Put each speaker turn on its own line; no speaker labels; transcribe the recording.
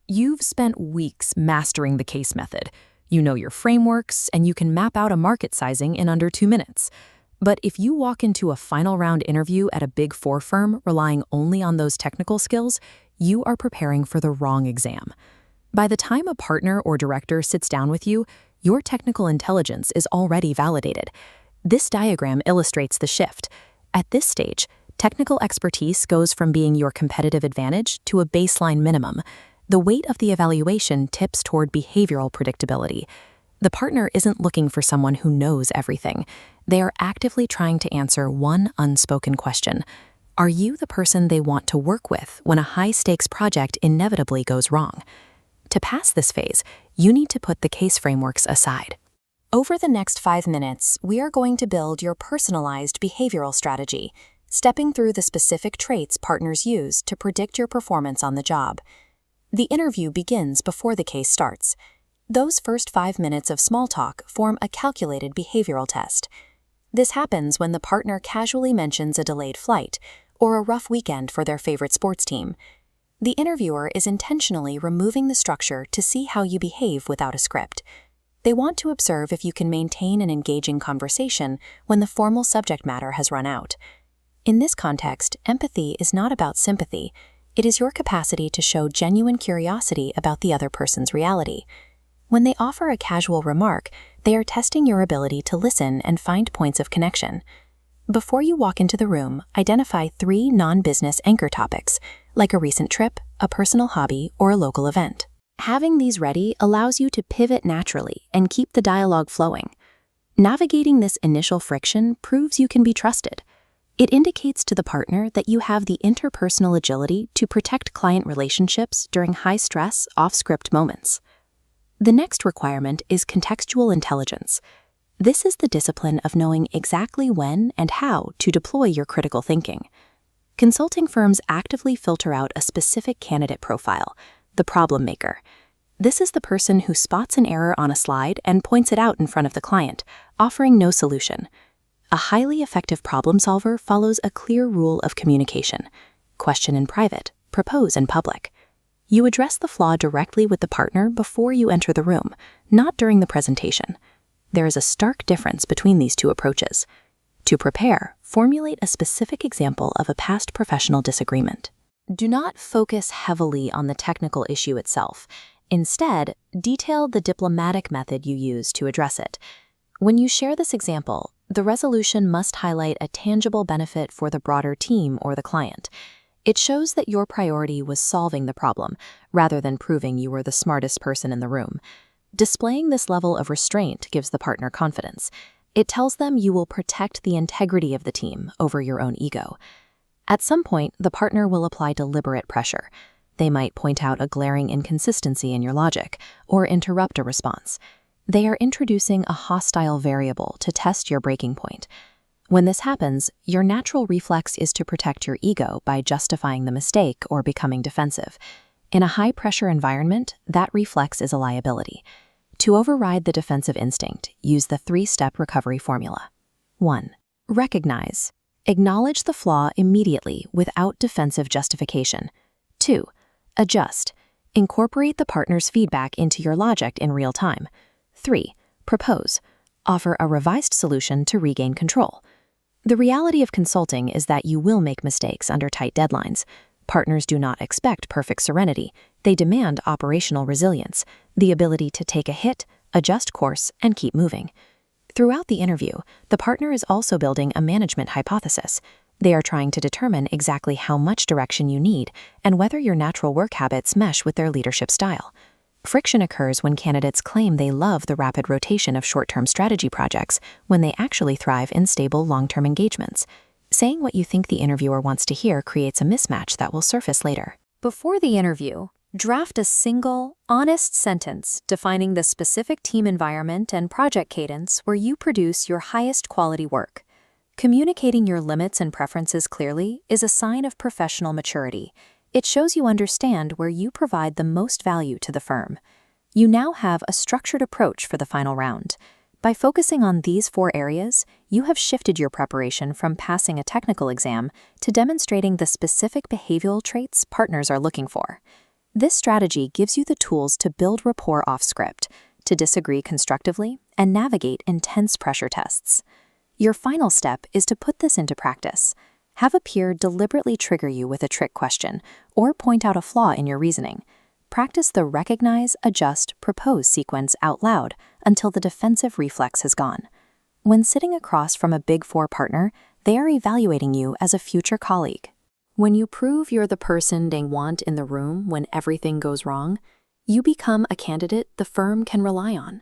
You've spent weeks mastering the case method. You know your frameworks, and you can map out a market sizing in under 2 minutes. But if you walk into a final round interview at a Big Four firm relying only on those technical skills, you are preparing for the wrong exam. By the time a partner or director sits down with you, your technical intelligence is already validated. This diagram illustrates the shift. At this stage, technical expertise goes from being your competitive advantage to a baseline minimum. The weight of the evaluation tips toward behavioral predictability. The partner isn't looking for someone who knows everything. They are actively trying to answer one unspoken question. Are you the person they want to work with when a high-stakes project inevitably goes wrong? To pass this phase, you need to put the case frameworks aside. Over the next 5 minutes, we are going to build your personalized behavioral strategy, stepping through the specific traits partners use to predict your performance on the job. The interview begins before the case starts. Those first 5 minutes of small talk form a calculated behavioral test. This happens when the partner casually mentions a delayed flight or a rough weekend for their favorite sports team. The interviewer is intentionally removing the structure to see how you behave without a script. They want to observe if you can maintain an engaging conversation when the formal subject matter has run out. In this context, empathy is not about sympathy. It is your capacity to show genuine curiosity about the other person's reality. When they offer a casual remark, they are testing your ability to listen and find points of connection. Before you walk into the room, identify 3 non-business anchor topics, like a recent trip, a personal hobby, or a local event. Having these ready allows you to pivot naturally and keep the dialogue flowing. Navigating this initial friction proves you can be trusted. It indicates to the partner that you have the interpersonal agility to protect client relationships during high-stress, off-script moments. The next requirement is contextual intelligence. This is the discipline of knowing exactly when and how to deploy your critical thinking. Consulting firms actively filter out a specific candidate profile, the problem maker. This is the person who spots an error on a slide and points it out in front of the client, offering no solution. A highly effective problem solver follows a clear rule of communication. Question in private, propose in public. You address the flaw directly with the partner before you enter the room, not during the presentation. There is a stark difference between these two approaches. To prepare, formulate a specific example of a past professional disagreement. Do not focus heavily on the technical issue itself. Instead, detail the diplomatic method you use to address it. When you share this example, the resolution must highlight a tangible benefit for the broader team or the client. It shows that your priority was solving the problem, rather than proving you were the smartest person in the room. Displaying this level of restraint gives the partner confidence. It tells them you will protect the integrity of the team over your own ego. At some point, the partner will apply deliberate pressure. They might point out a glaring inconsistency in your logic or interrupt a response. They are introducing a hostile variable to test your breaking point. When this happens, your natural reflex is to protect your ego by justifying the mistake or becoming defensive. In a high-pressure environment, that reflex is a liability. To override the defensive instinct, use the 3-step recovery formula. 1. Recognize. Acknowledge the flaw immediately without defensive justification. 2. Adjust. Incorporate the partner's feedback into your logic in real time. 3. Propose. Offer a revised solution to regain control. The reality of consulting is that you will make mistakes under tight deadlines. Partners do not expect perfect serenity. They demand operational resilience, the ability to take a hit, adjust course, and keep moving. Throughout the interview, the partner is also building a management hypothesis. They are trying to determine exactly how much direction you need and whether your natural work habits mesh with their leadership style. Friction occurs when candidates claim they love the rapid rotation of short-term strategy projects when they actually thrive in stable long-term engagements. Saying what you think the interviewer wants to hear creates a mismatch that will surface later. Before the interview, draft a single, honest sentence defining the specific team environment and project cadence where you produce your highest quality work. Communicating your limits and preferences clearly is a sign of professional maturity. It shows you understand where you provide the most value to the firm. You now have a structured approach for the final round. By focusing on these 4 areas, you have shifted your preparation from passing a technical exam to demonstrating the specific behavioral traits partners are looking for. This strategy gives you the tools to build rapport off script, to disagree constructively, and navigate intense pressure tests. Your final step is to put this into practice. Have a peer deliberately trigger you with a trick question or point out a flaw in your reasoning. Practice the recognize, adjust, propose sequence out loud until the defensive reflex has gone. When sitting across from a Big Four partner, they are evaluating you as a future colleague. When you prove you're the person they want in the room when everything goes wrong, you become a candidate the firm can rely on.